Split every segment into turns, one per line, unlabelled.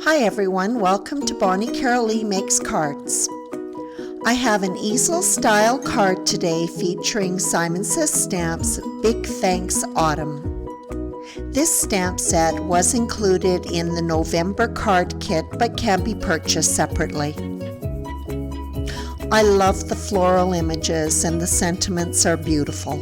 Hi everyone, welcome to Bonnie Carol Lee Makes Cards. I have an easel style card today featuring Simon Says Stamps Big Thanks Autumn. This stamp set was included in the November card kit but can be purchased separately. I love the floral images and the sentiments are beautiful.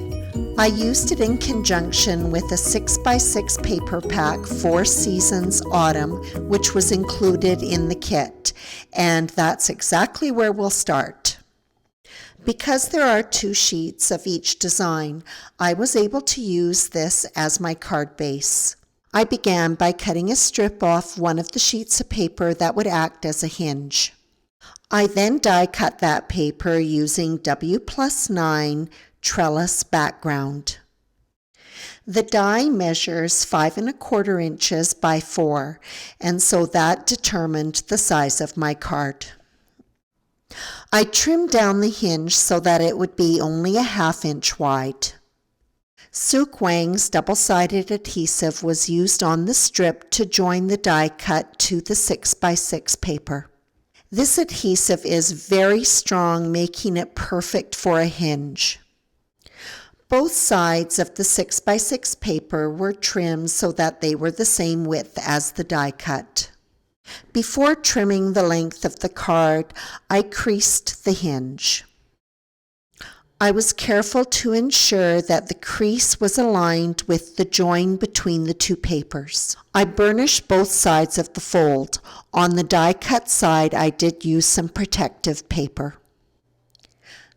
I used it in conjunction with a 6x6 paper pack 4 Seasons Autumn, which was included in the kit, and that's exactly where we'll start. Because there are 2 sheets of each design, I was able to use this as my card base. I began by cutting a strip off one of the sheets of paper that would act as a hinge. I then die cut that paper using W+9 trellis background. The die measures 5¼ inches by 4, and so that determined the size of my card. I trimmed down the hinge so that it would be only a ½ inch wide. Sook Wang's double-sided adhesive was used on the strip to join the die cut to the 6x6 paper. This adhesive is very strong, making it perfect for a hinge. Both sides of the 6x6 paper were trimmed so that they were the same width as the die cut. Before trimming the length of the card, I creased the hinge. I was careful to ensure that the crease was aligned with the join between the 2 papers. I burnished both sides of the fold. On the die cut side, I did use some protective paper.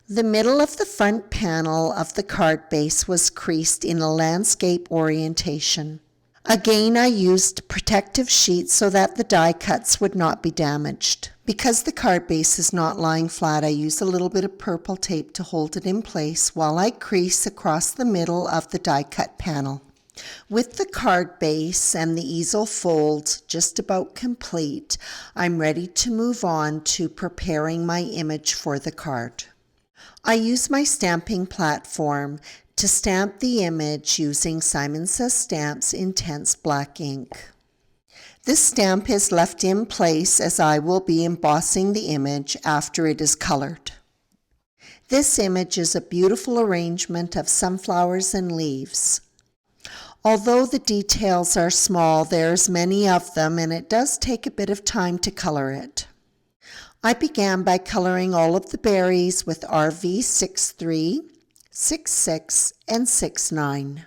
The middle of the front panel of the card base was creased in a landscape orientation. Again, I used protective sheets so that the die cuts would not be damaged. Because the card base is not lying flat, I use a little bit of purple tape to hold it in place while I crease across the middle of the die cut panel. With the card base and the easel fold just about complete, I'm ready to move on to preparing my image for the card. I use my stamping platform to stamp the image using Simon Says Stamps Intense Black ink. This stamp is left in place as I will be embossing the image after it is colored. This image is a beautiful arrangement of sunflowers and leaves. Although the details are small, there's many of them and it does take a bit of time to color it. I began by coloring all of the berries with RV63, 66, and 69.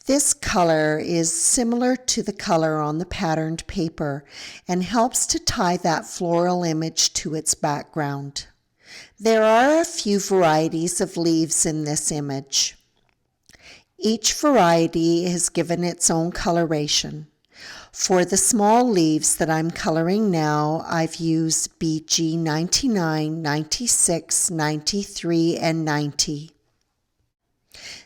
This color is similar to the color on the patterned paper and helps to tie that floral image to its background. There are a few varieties of leaves in this image. Each variety is given its own coloration. For the small leaves that I'm coloring now, I've used BG 99, 96, 93, and 90.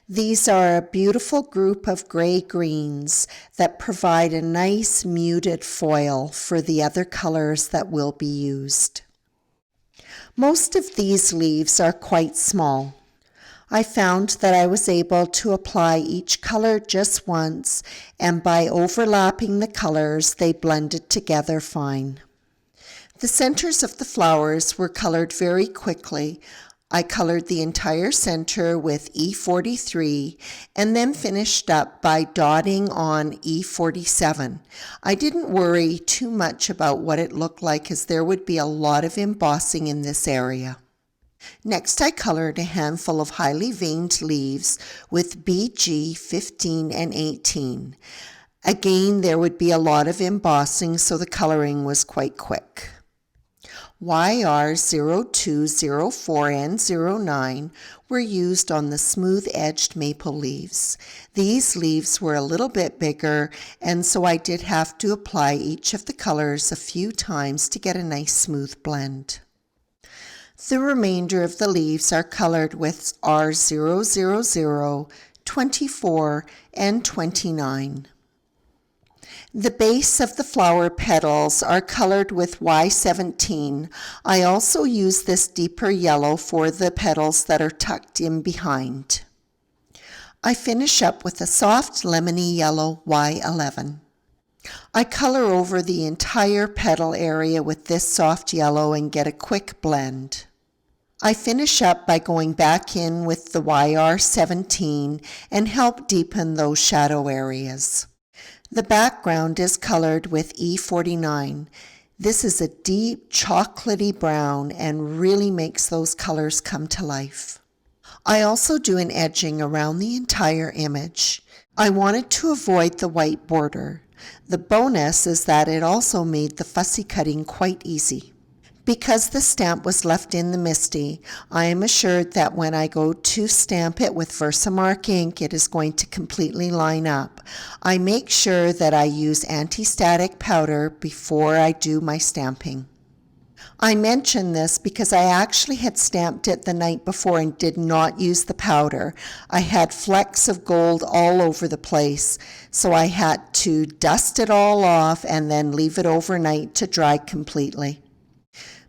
These are a beautiful group of gray-greens that provide a nice muted foil for the other colors that will be used. Most of these leaves are quite small. I found that I was able to apply each color just once, and by overlapping the colors, they blended together fine. The centers of the flowers were colored very quickly. I colored the entire center with E43 and then finished up by dotting on E47. I didn't worry too much about what it looked like as there would be a lot of embossing in this area. Next, I colored a handful of highly veined leaves with BG 15 and 18. Again, there would be a lot of embossing, so the coloring was quite quick. YR 02, 04, and 09 were used on the smooth-edged maple leaves. These leaves were a little bit bigger, and so I did have to apply each of the colors a few times to get a nice smooth blend. The remainder of the leaves are colored with R000, 24, and 29. The base of the flower petals are colored with Y17. I also use this deeper yellow for the petals that are tucked in behind. I finish up with a soft lemony yellow Y11. I color over the entire petal area with this soft yellow and get a quick blend. I finish up by going back in with the YR17 and help deepen those shadow areas. The background is colored with E49. This is a deep chocolatey brown and really makes those colors come to life. I also do an edging around the entire image. I wanted to avoid the white border. The bonus is that it also made the fussy cutting quite easy. Because the stamp was left in the MISTI, I am assured that when I go to stamp it with Versamark ink, it is going to completely line up. I make sure that I use anti-static powder before I do my stamping. I mention this because I actually had stamped it the night before and did not use the powder. I had flecks of gold all over the place, so I had to dust it all off and then leave it overnight to dry completely.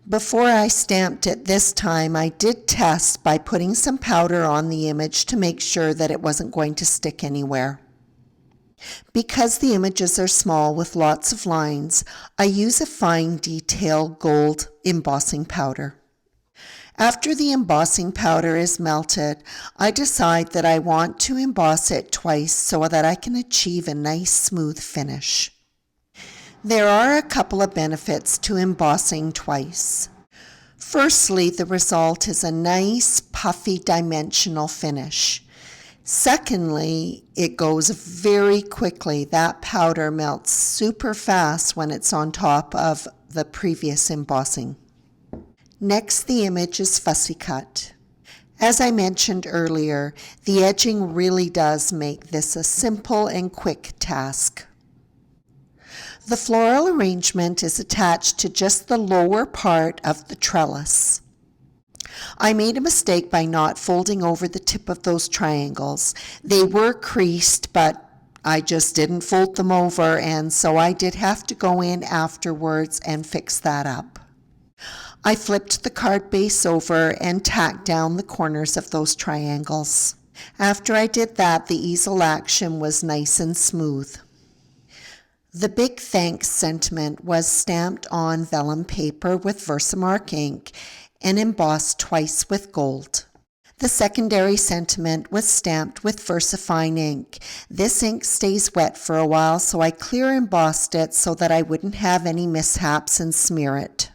Before I stamped it this time, I did test by putting some powder on the image to make sure that it wasn't going to stick anywhere. Because the images are small with lots of lines, I use a fine detail gold embossing powder. After the embossing powder is melted, I decide that I want to emboss it twice so that I can achieve a nice smooth finish. There are a couple of benefits to embossing twice. Firstly, the result is a nice, puffy, dimensional finish. Secondly, it goes very quickly. That powder melts super fast when it's on top of the previous embossing. Next, the image is fussy cut. As I mentioned earlier, the edging really does make this a simple and quick task. The floral arrangement is attached to just the lower part of the trellis. I made a mistake by not folding over the tip of those triangles. They were creased, but I just didn't fold them over, and so I did have to go in afterwards and fix that up. I flipped the card base over and tacked down the corners of those triangles. After I did that, the easel action was nice and smooth. The big thanks sentiment was stamped on vellum paper with Versamark ink and embossed twice with gold. The secondary sentiment was stamped with VersaFine ink. This ink stays wet for a while, so I clear embossed it so that I wouldn't have any mishaps and smear it.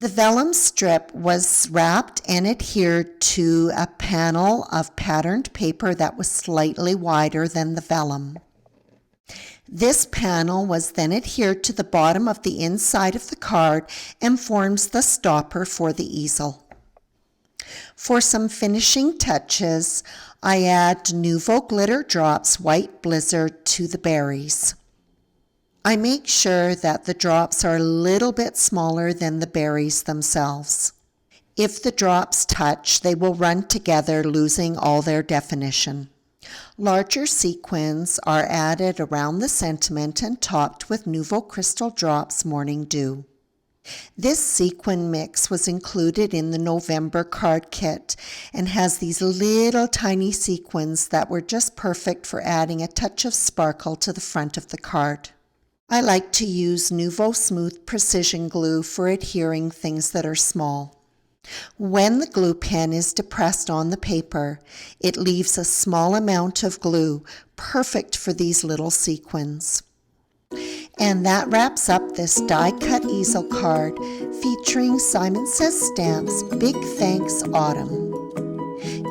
The vellum strip was wrapped and adhered to a panel of patterned paper that was slightly wider than the vellum. This panel was then adhered to the bottom of the inside of the card and forms the stopper for the easel. For some finishing touches, I add Nouveau Glitter Drops White Blizzard to the berries. I make sure that the drops are a little bit smaller than the berries themselves. If the drops touch, they will run together, losing all their definition. Larger sequins are added around the sentiment and topped with Nouveau Crystal Drops Morning Dew. This sequin mix was included in the November card kit and has these little tiny sequins that were just perfect for adding a touch of sparkle to the front of the card. I like to use Nouveau Smooth Precision Glue for adhering things that are small. When the glue pen is depressed on the paper, it leaves a small amount of glue, perfect for these little sequins. And that wraps up this die-cut easel card featuring Simon Says Stamps Big Thanks Autumn.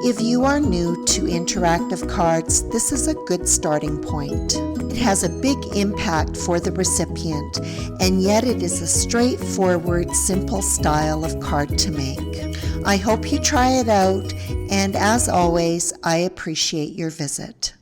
If you are new to interactive cards, this is a good starting point. It has a big impact for the recipient, and yet it is a straightforward, simple style of card to make. I hope you try it out, and as always, I appreciate your visit.